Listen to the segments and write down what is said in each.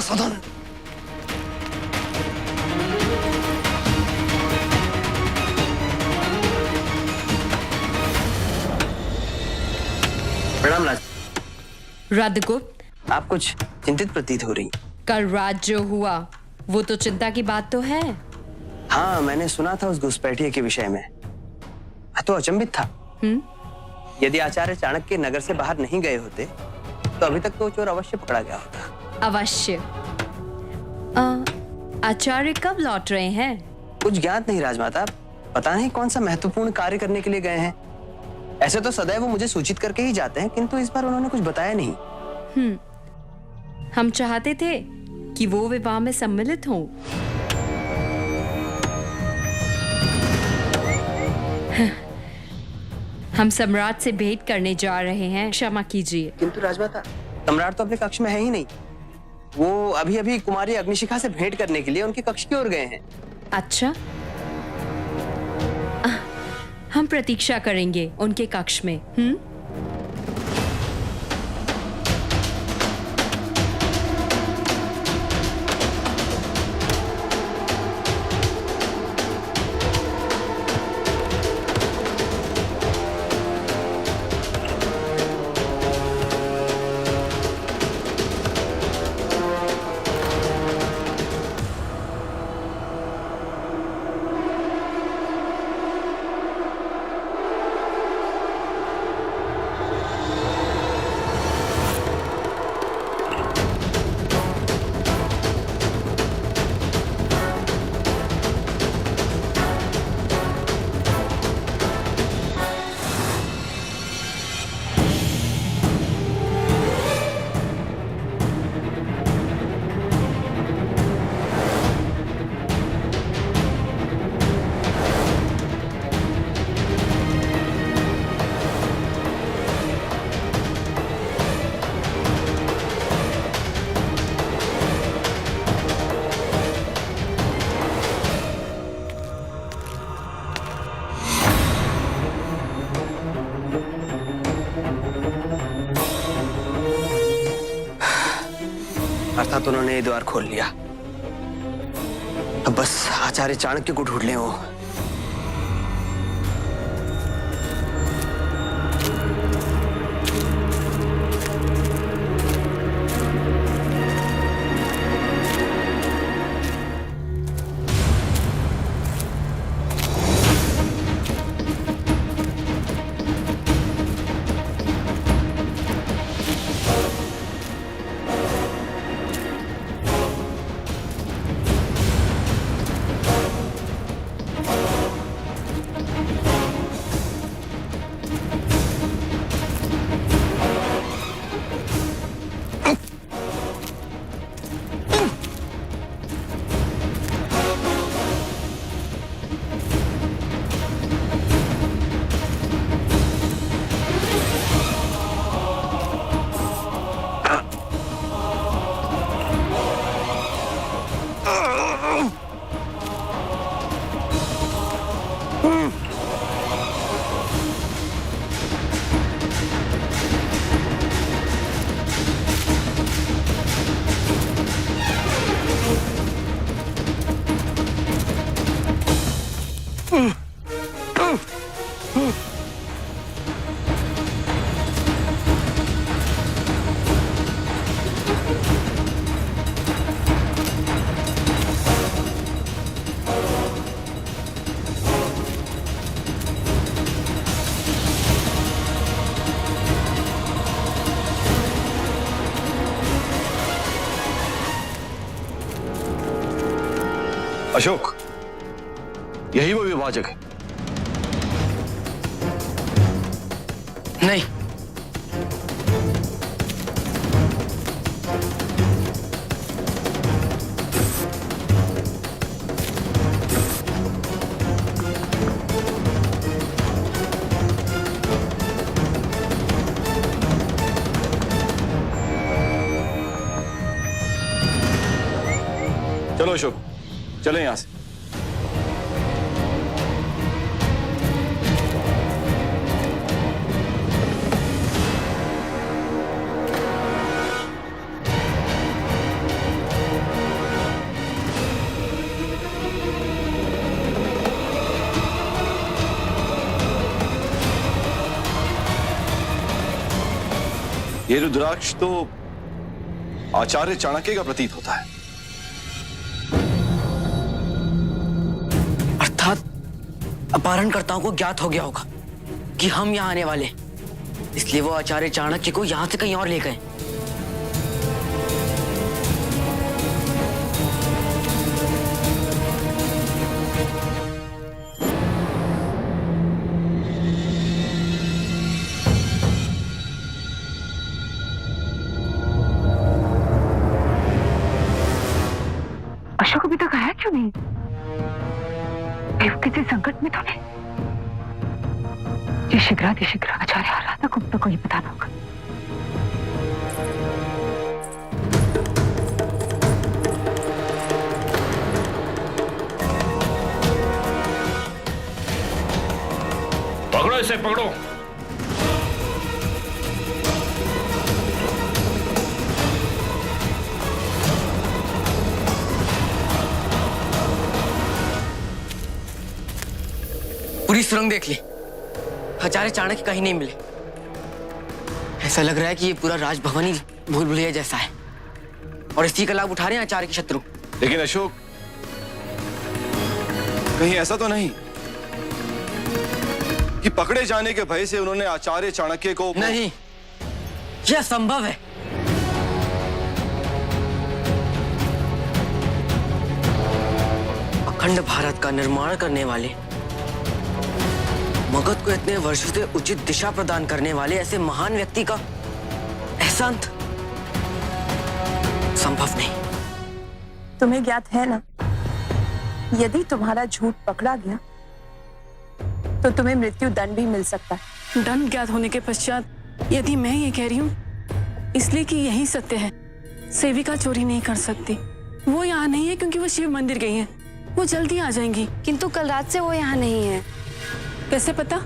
सावधान। प्रणाम राज। राधिगुप्त, आप कुछ चिंतित प्रतीत हो रही। कल रात जो हुआ वो तो चिंता की बात तो है। हाँ, मैंने सुना था उस घुसपैठिए के विषय में। मैं तो अचंभित था। यदि आचार्य चाणक्य नगर से बाहर नहीं गए होते तो अभी तक तो चोर अवश्य पकड़ा गया होता। अवश्य। आचार्य कब लौट रहे हैं? कुछ ज्ञात नहीं राजमाता, पता नहीं कौन सा महत्वपूर्ण कार्य करने के लिए गए हैं। ऐसे तो सदैव वो मुझे सूचित करके ही जाते हैं, किंतु इस बार उन्होंने कुछ बताया नहीं। हम चाहते थे कि वो विवाह में सम्मिलित हों। हम सम्राट से भेंट करने जा रहे हैं, क्षमा कीजिए। किंतु राजमाता, सम्राट तो अपने कक्ष में है ही नहीं। वो अभी अभी कुमारी अग्निशिखा से भेंट करने के लिए उनके कक्ष की ओर गए हैं। अच्छा, हम प्रतीक्षा करेंगे उनके कक्ष में। अर्थात उन्होंने ये द्वार खोल लिया। अब बस आचार्य चाणक्य को ढूंढ लें वो। अशोक, यही वो विभाजक है? नहीं, चलो अशोक, चलें यहां से। ये रुद्राक्ष तो आचार्य चाणक्य का प्रतीत होता है। अर्थात अपहरणकर्ताओं को ज्ञात हो गया होगा कि हम यहाँ आने वाले, इसलिए वो आचार्य चाणक्य को यहाँ से कहीं और ले गए। अशोक अभी तक आया क्यों नहीं? कहीं वो किसी संकट में तो नहीं? ये शीघ्र आचार्य आ रहा था, गुप्ता को ये बताना होगा। पकड़ो इसे, पकड़ो। पूरी सुरंग देख ली, आचार्य चाणक्य कहीं नहीं मिले। ऐसा लग रहा है कि ये पूरा राजभवन ही भूल भुलैया जैसा है और इसी का लाभ उठा रहे हैं आचार्य के शत्रु। लेकिन अशोक, कहीं ऐसा तो नहीं कि पकड़े जाने के भय से उन्होंने आचार्य चाणक्य को? नहीं, यह असंभव है। अखंड भारत का निर्माण करने वाले, मगध को इतने वर्षों से उचित दिशा प्रदान करने वाले ऐसे महान व्यक्ति का ऐसा अंत संभव नहीं। तुम्हें ज्ञात है ना, यदि तुम्हारा झूठ पकड़ा गया तो तुम्हें मृत्यु दंड भी मिल सकता है। दंड ज्ञात होने के पश्चात यदि मैं ये कह रही हूँ इसलिए कि यही सत्य है, सेविका चोरी नहीं कर सकती। वो यहाँ नहीं है क्योंकि वो शिव मंदिर गई है, वो जल्दी आ जाएंगी। किंतु कल रात से वो यहाँ नहीं है। कैसे पता?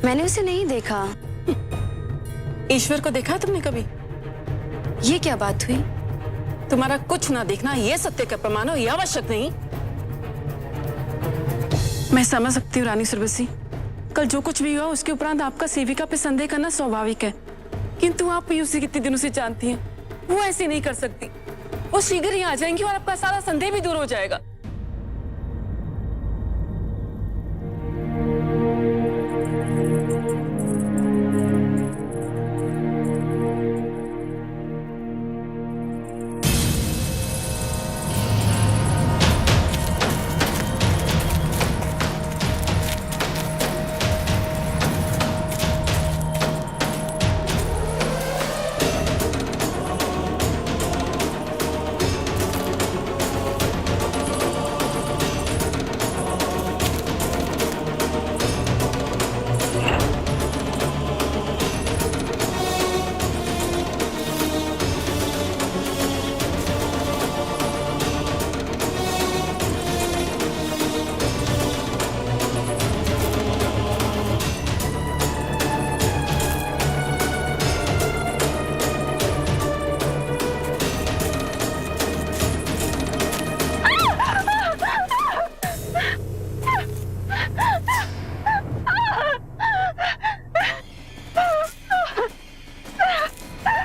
मैंने उसे नहीं देखा। ईश्वर को देखा तुमने कभी? ये क्या बात हुई? तुम्हारा कुछ ना देखना ये सत्य का प्रमाण हो, यह आवश्यक नहीं। मैं समझ सकती हूँ रानी सुरवशी, कल जो कुछ भी हुआ उसके उपरांत आपका सेविका पे संदेह करना स्वाभाविक है, किंतु आप भी उसे कितने दिनों से जानती हैं, वो ऐसे नहीं कर सकती। वो शीघ्र ही आ जाएंगी और आपका सारा संदेह भी दूर हो जाएगा।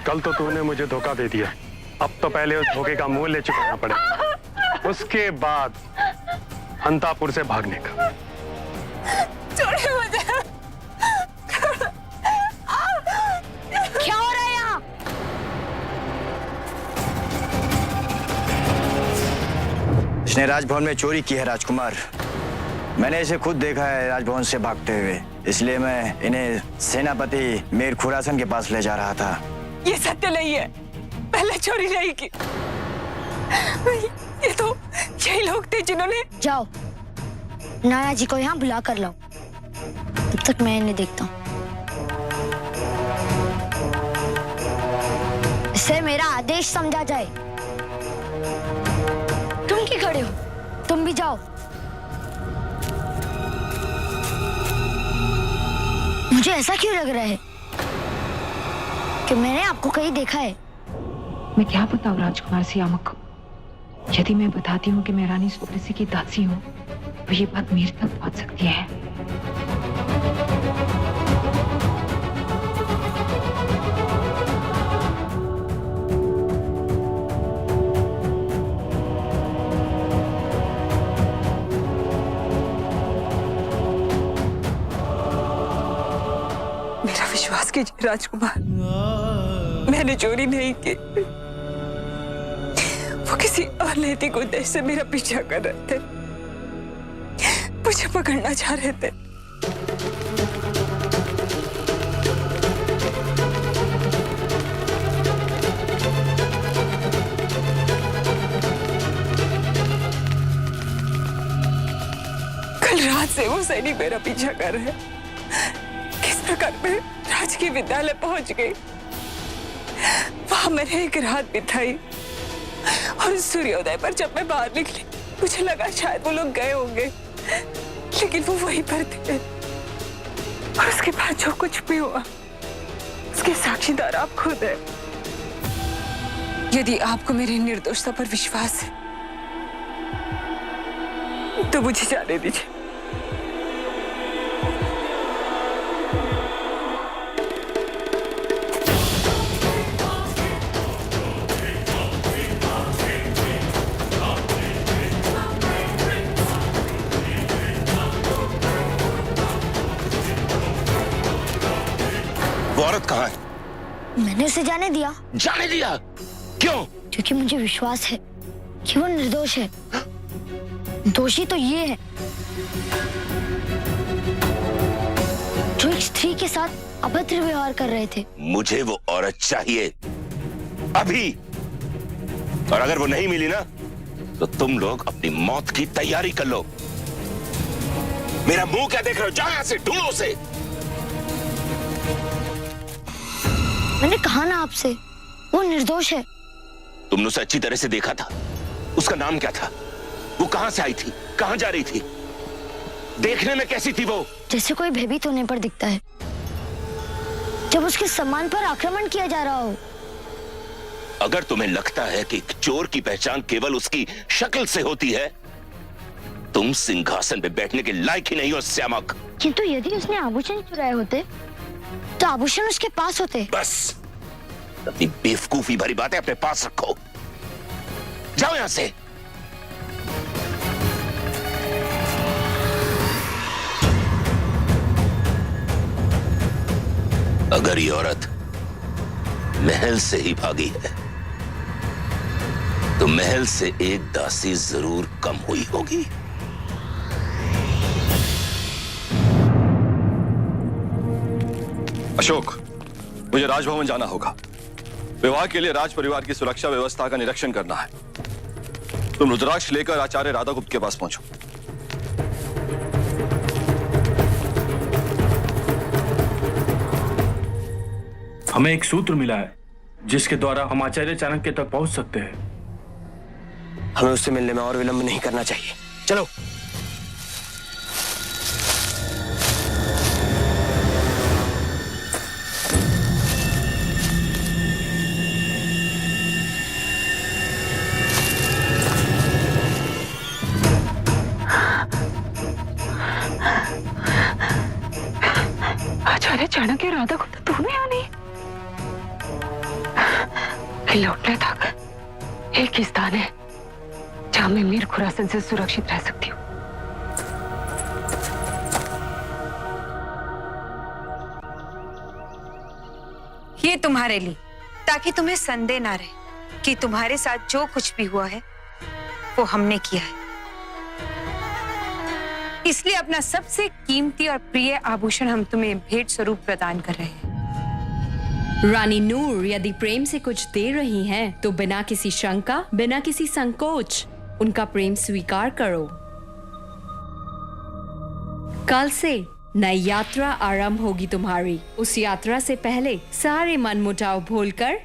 कल तो तूने मुझे धोखा दे दिया, अब तो पहले उस धोखे का मूल्य चुकाना पड़ेगा, उसके बाद अंतापुर से भागने का। छोड़िए मुझे। क्या हो रहा है यहाँ? इसने राजभवन में चोरी की है राजकुमार। मैंने इसे खुद देखा है राजभवन से भागते हुए, इसलिए मैं इन्हें सेनापति मीर खुरासन के पास ले जा रहा था। ये सत्य नहीं है, पहले चोरी नहीं की। ये तो यही लोग थे जिन्होंने। जाओ नाना जी को यहाँ बुला कर लाओ, तब तक मैं इन्हें देखता हूँ। इसे मेरा आदेश समझा जाए। तुम क्या खड़े हो? तुम भी जाओ। मुझे ऐसा क्यों लग रहा है कि मैंने आपको कहीं देखा है। मैं क्या बताऊं राजकुमार सियामक को? यदि मैं बताती हूँ कि मैं रानी सुरवशी की दासी हूँ तो ये बात मेरे तक पहुंच सकती है। मेरा विश्वास कीजिए राजकुमार, मैंने चोरी नहीं की। वो किसी अनैतिक उद्देश्य से मेरा पीछा कर रहे थे, मुझे पकड़ना चाह रहे थे। कल रात से वो सैनिक मेरा पीछा कर रहे हैं। किस प्रकार मैं राजकीय विद्यालय पहुंच गई, वहां मैंने एक रात बिताई और सूर्योदय पर जब मैं बाहर निकली मुझे लगा शायद वो लोग गए होंगे, लेकिन वो वहीं पर थे। और उसके बाद जो कुछ भी हुआ उसके साक्षीदार आप खुद हैं। यदि आपको मेरी निर्दोषता पर विश्वास है तो मुझे जाने दीजिए। वो औरत कहाँ है? मैंने उसे जाने दिया। जाने दिया? क्यों? क्योंकि मुझे विश्वास है कि वो निर्दोष है। दोषी तो ये है जो एक स्त्री के साथ अभद्र व्यवहार कर रहे थे। मुझे वो औरत चाहिए अभी, और अगर वो नहीं मिली ना तो तुम लोग अपनी मौत की तैयारी कर लो। मेरा मुंह क्या देख रहे हो? जाओ यहां से, ढूंढो उसे। मैंने कहा ना आपसे, वो निर्दोष है। तुमने उसे अच्छी तरह से देखा था? उसका नाम क्या था? वो कहां से आई थी? कहां जा रही थी? देखने में कैसी थी वो? जैसे कोई भयभीत होने पर दिखता है जब उसके सम्मान पर आक्रमण किया जा रहा हो। अगर तुम्हें लगता है कि एक चोर की पहचान केवल उसकी शक्ल से होती है, तुम सिंहासन पे बैठने के लायक ही नहीं हो श्यामक। किंतु यदि उसने आभूषण चुराए होते तो आभूषण उसके पास होते। बस अपनी बेवकूफी भरी बातें अपने पास रखो। जाओ यहां से। अगर ये औरत महल से ही भागी है तो महल से एक दासी जरूर कम हुई होगी। अशोक, मुझे राजभवन जाना होगा। विवाह के लिए राज परिवार की सुरक्षा व्यवस्था का निरीक्षण करना है। तुम रुद्राक्ष लेकर आचार्य राधागुप्त के पास पहुंचो। हमें एक सूत्र मिला है जिसके द्वारा हम आचार्य चाणक्य तक पहुंच सकते हैं। हमें उससे मिलने में और विलंब नहीं करना चाहिए। चलो। आचार्य चाणक्य राधा को तो तुम्हें आनी लौटने तक एक ही स्थान है जहां मैं मीर खुरासन से सुरक्षित रह सकती हूँ। ये तुम्हारे लिए, ताकि तुम्हें संदेह ना रहे कि तुम्हारे साथ जो कुछ भी हुआ है वो हमने किया है। इसलिए अपना सबसे कीमती और प्रिय आभूषण हम तुम्हें भेंट स्वरूप प्रदान कर रहे हैं। रानी नूर यदि प्रेम से कुछ दे रही हैं, तो बिना किसी शंका, बिना किसी संकोच उनका प्रेम स्वीकार करो। कल से नई यात्रा आरंभ होगी तुम्हारी। उस यात्रा से पहले सारे मनमुटाव भूलकर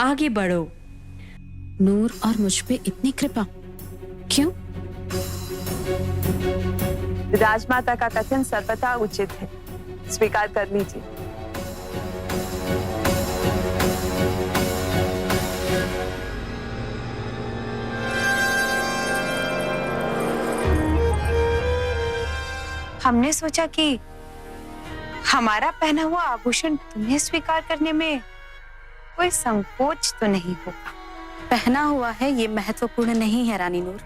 आगे बढ़ो। नूर और मुझ पे इतनी कृपा क्यों? राजमाता का कथन सर्वथा उचित है, स्वीकार कर लीजिए। हमने सोचा कि हमारा पहना हुआ आभूषण तुम्हें स्वीकार करने में कोई संकोच तो नहीं होगा। पहना हुआ है ये महत्वपूर्ण नहीं है रानी नूर।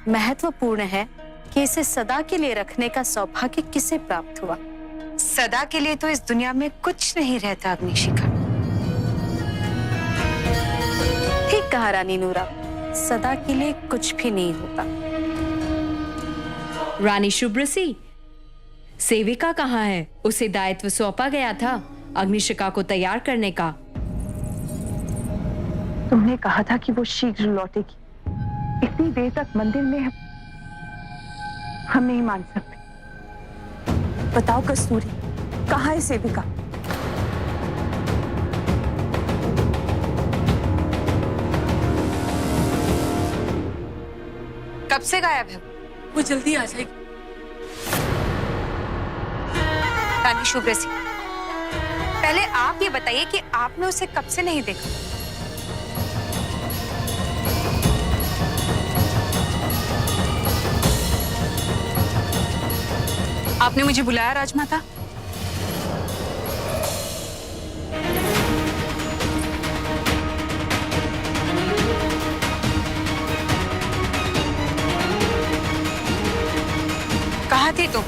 महत्वपूर्ण है कि इसे सदा के लिए रखने का सौभाग्य किसे प्राप्त हुआ। सदा के लिए तो इस दुनिया में कुछ नहीं रहता अग्निशिखा। ठीक कहा रानी नूरा, सदा के लिए कुछ भी नहीं होता। रानी शुभ्रसी, सेविका कहाँ है? उसे दायित्व सौंपा गया था अग्निशिखा को तैयार करने का। तुमने कहा था कि वो शीघ्र लौटेगी। इतनी देर तक मंदिर में हम नहीं मान सकते। बताओ कस्तूरी, कहाँ है सेविका? कब से गायब है? वो जल्दी आ जाएगी। रानी शुभ्रसी, पहले आप ये बताइए कि आपने उसे कब से नहीं देखा? आपने मुझे बुलाया राजमाता? कहाँ थी तुम?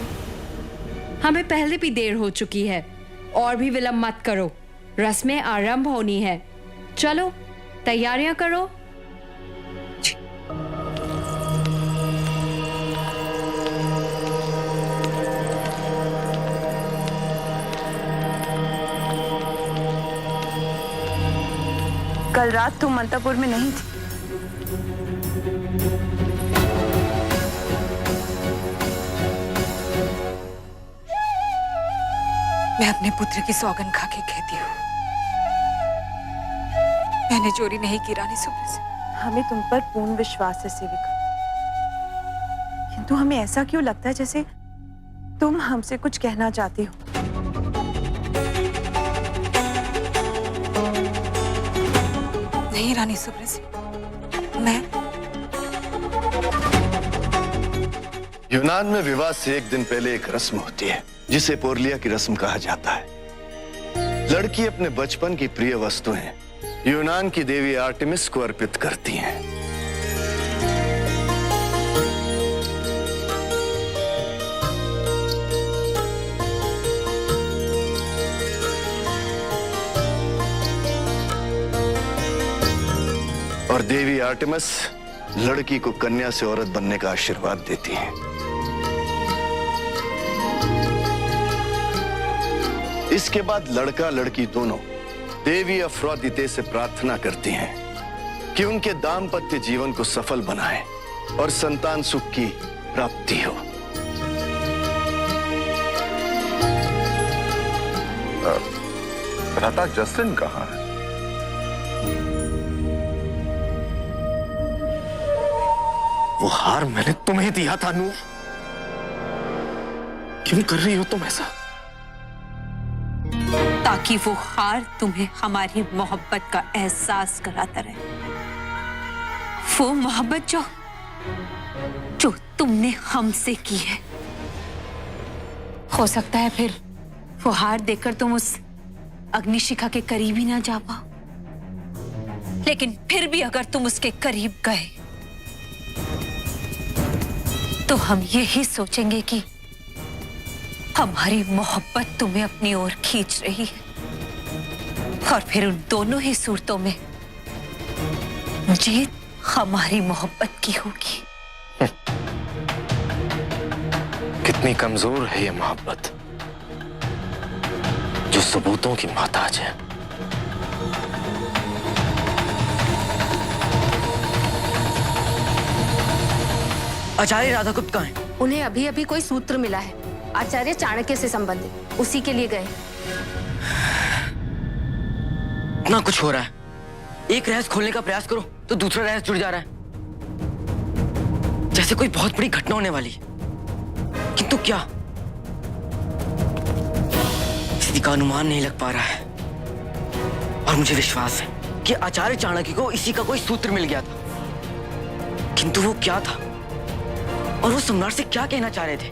हमें पहले भी देर हो चुकी है, और भी विलंब मत करो। रस्में आरंभ होनी है। चलो तैयारियां करो। कल रात तुम मंतापुर में नहीं थी। मैं अपने पुत्र की सौगंध खा के कहती हूँ, मैंने चोरी नहीं की रानी शुभ्रसी। हमें तुम पर पूर्ण विश्वास है सेविका, किंतु हमें ऐसा क्यों लगता है जैसे तुम हमसे कुछ कहना चाहती हो। नहीं रानी शुभ्रसी, मैं यूनान में विवाह से एक दिन पहले एक रस्म होती है जिसे पोरलिया की रस्म कहा जाता है। लड़की अपने बचपन की प्रिय वस्तुएं यूनान की देवी आर्टेमिस को अर्पित करती हैं। और देवी आर्टेमिस लड़की को कन्या से औरत बनने का आशीर्वाद देती हैं। इसके बाद लड़का लड़की दोनों देवी अफ्रोदिते से प्रार्थना करती हैं कि उनके दाम्पत्य जीवन को सफल बनाएं और संतान सुख की प्राप्ति हो। भ्राता जस्टिन कहाँ है? वो हार मैंने तुम्हें दिया था नूर। क्यों कर रही हो तुम ऐसा? ताकि वो हार तुम्हें हमारी मोहब्बत का एहसास कराता रहे। वो मोहब्बत जो तुमने हमसे की है। हो सकता है फिर वो हार देखकर तुम उस अग्निशिखा के करीब ही ना जा पाओ। लेकिन फिर भी अगर तुम उसके करीब गए तो हम यही सोचेंगे कि हमारी मोहब्बत तुम्हें अपनी ओर खींच रही है, और फिर उन दोनों ही सूरतों में जीत हमारी मोहब्बत की होगी। कितनी कमजोर है ये मोहब्बत जो सबूतों की मोहताज है। आचार्य राधागुप्त कहाँ हैं? उन्हें अभी अभी कोई सूत्र मिला है, आचार्य चाणक्य से संबंधित, उसी के लिए गए। इतना कुछ हो रहा है, एक रहस्य खोलने का प्रयास करो तो दूसरा रहस्य जुड़ जा रहा है, जैसे कोई बहुत बड़ी घटना होने वाली है। किंतु क्या? किसी का अनुमान नहीं लग पा रहा है। और मुझे विश्वास है कि आचार्य चाणक्य को इसी का कोई सूत्र मिल गया था, किंतु वो क्या था और वो सम्राट से क्या कहना चाह रहे थे?